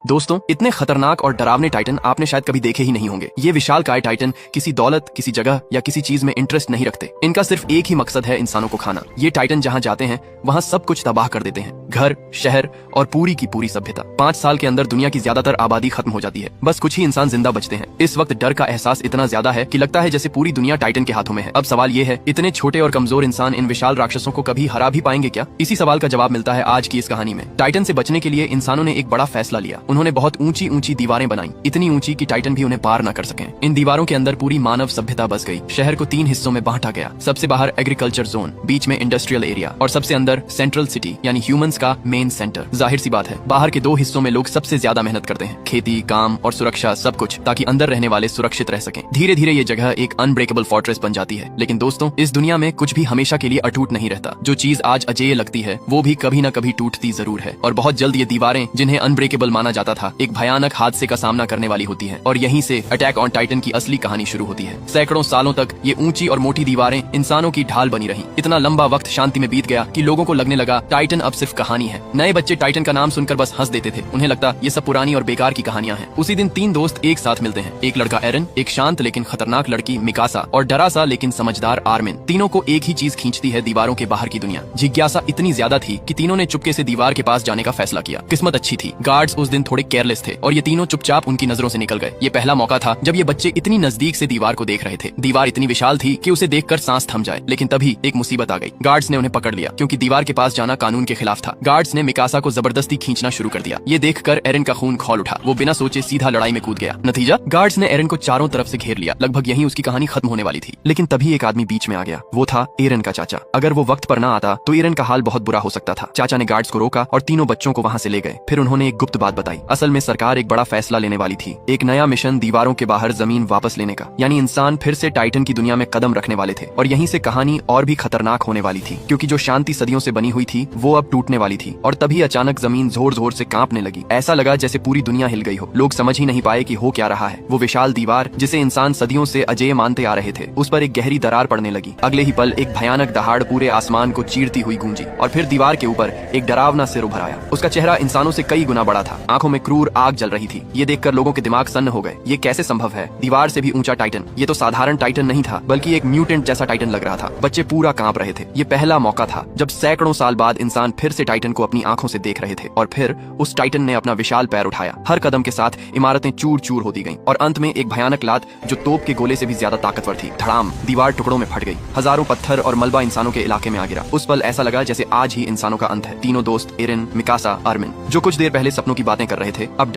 दोस्तों, इतने खतरनाक और डरावने टाइटन आपने शायद कभी देखे ही नहीं होंगे। ये विशालकाय टाइटन किसी दौलत, किसी जगह या किसी चीज में इंटरेस्ट नहीं रखते। इनका सिर्फ एक ही मकसद है, इंसानों को खाना। ये टाइटन जहाँ जाते हैं वहाँ सब कुछ तबाह कर देते हैं, घर, शहर और पूरी की पूरी सभ्यता। 5 साल के अंदर दुनिया की ज्यादातर आबादी खत्म हो जाती है, बस कुछ ही इंसान जिंदा बचते हैं। इस वक्त डर का एहसास इतना ज्यादा है कि लगता है जैसे पूरी दुनिया टाइटन के हाथों में है। अब सवाल ये है, इतने छोटे और कमजोर इंसान इन विशाल राक्षसों को कभी हरा भी पाएंगे क्या? इसी सवाल का जवाब मिलता है आज की इस कहानी में। टाइटन से बचने के लिए इंसानों ने एक बड़ा फैसला लिया। उन्होंने बहुत ऊंची ऊंची दीवारें बनाई, इतनी ऊंची कि टाइटन भी उन्हें पार न कर सकें। इन दीवारों के अंदर पूरी मानव सभ्यता बस गई। शहर को 3 हिस्सों में बांटा गया। सबसे बाहर एग्रीकल्चर जोन, बीच में इंडस्ट्रियल एरिया और सबसे अंदर सेंट्रल सिटी यानी ह्यूमंस का मेन सेंटर। जाहिर सी बात है, बाहर के 2 हिस्सों में लोग सबसे ज्यादा मेहनत करते हैं, खेती, काम और सुरक्षा सब कुछ, ताकि अंदर रहने वाले सुरक्षित रह सकें। धीरे धीरे ये जगह एक अनब्रेकेबल फोर्ट्रेस बन जाती है। लेकिन दोस्तों, इस दुनिया में कुछ भी हमेशा के लिए अटूट नहीं रहता। जो चीज आज अजेय लगती है वो भी कभी न कभी टूटती जरूर है। और बहुत जल्द ये दीवारें, जिन्हें अनब्रेकेबल माना जाता था, एक भयानक हादसे का सामना करने वाली होती है। और यहीं से अटैक ऑन टाइटन की असली कहानी शुरू होती है। सैकड़ों सालों तक ये ऊंची और मोटी दीवारें इंसानों की ढाल बनी रही। इतना लंबा वक्त शांति में बीत गया कि लोगों को लगने लगा टाइटन अब सिर्फ कहानी है। नए बच्चे टाइटन का नाम सुनकर बस हंस देते थे। उन्हें लगता ये सब पुरानी और बेकार की कहानियां हैं। उसी दिन 3 दोस्त एक साथ मिलते हैं। एक लड़का एरन, एक शांत लेकिन खतरनाक लड़की मिकासा और डरा सा लेकिन समझदार आर्मिन। तीनों को एक ही चीज खींचती है, दीवारों के बाहर की दुनिया। जिज्ञासा इतनी ज्यादा थी कि तीनों ने चुपके से दीवार के पास जाने का फैसला किया। किस्मत अच्छी थी, गार्ड्स उस दिन थोड़े केयरलेस थे और ये तीनों चुपचाप उनकी नजरों से निकल गए। ये पहला मौका था जब ये बच्चे इतनी नजदीक से दीवार को देख रहे थे। दीवार इतनी विशाल थी कि उसे देखकर सांस थम जाए। लेकिन तभी एक मुसीबत आ गई। गार्ड्स ने उन्हें पकड़ लिया क्योंकि दीवार के पास जाना कानून के खिलाफ था। गार्ड्स ने मिकासा को जबरदस्ती खींचना शुरू कर दिया। ये देखकर एरन का खून खौल उठा। वो बिना सोचे सीधा लड़ाई में कूद गया। नतीजा, गार्ड्स ने एरन को चारों तरफ से घेर लिया। लगभग यहीं उसकी कहानी खत्म होने वाली थी। लेकिन तभी एक आदमी बीच में आ गया। वो था एरन का चाचा। अगर वो वक्त पर ना आता तो एरन का हाल बहुत बुरा हो सकता था। चाचा ने गार्ड्स को रोका और तीनों बच्चों को वहाँ से ले गए। फिर उन्होंने एक गुप्त बात बताई। असल में सरकार एक बड़ा फैसला लेने वाली थी। एक नया मिशन दीवारों के बाहर जमीन वापस लेने का। यानी इंसान फिर से टाइटन की दुनिया में कदम रखने वाले थे। और यहीं से कहानी और भी खतरनाक होने वाली थी, क्योंकि जो शांति सदियों से बनी हुई थी वो अब टूटने वाली थी। और तभी अचानक जमीन जोर जोर से कांपने लगी। ऐसा लगा जैसे पूरी दुनिया हिल गई हो। लोग समझ ही नहीं पाए कि हो क्या रहा है। वो विशाल दीवार, जिसे इंसान सदियों से अजेय मानते आ रहे थे, उस पर एक गहरी दरार पड़ने लगी। अगले ही पल एक भयानक दहाड़ पूरे आसमान को चीरती हुई गूंजी और फिर दीवार के ऊपर एक डरावना सिर उभर आया। उसका चेहरा इंसानों से कई गुना बड़ा था। आंखों में क्रूर आग जल रही थी। ये देखकर लोगों के दिमाग सन्न हो गए। ये कैसे संभव है? दीवार से भी ऊंचा टाइटन। ये तो साधारण टाइटन नहीं था, बल्कि एक म्यूटेंट जैसा टाइटन लग रहा था। बच्चे पूरा कांप रहे थे। ये पहला मौका था जब सैकड़ों साल बाद इंसान फिर से टाइटन को अपनी आंखों से देख रहे थे। और फिर उस टाइटन ने अपना विशाल पैर उठाया। हर कदम के साथ इमारतें चूर चूर होती गईं और अंत में एक भयानक लात जो तोप के गोले से भी ज्यादा ताकतवर थी, धड़ाम, दीवार टुकड़ों में फट गई। हजारों पत्थर और मलबा इंसानों के इलाके में आ गिरा। उस पल ऐसा लगा जैसे आज ही इंसानों का अंत है। तीनों दोस्त एरन, मिकासा, आर्मिन, जो कुछ देर पहले सपनों की बातें कर रहे थे, अब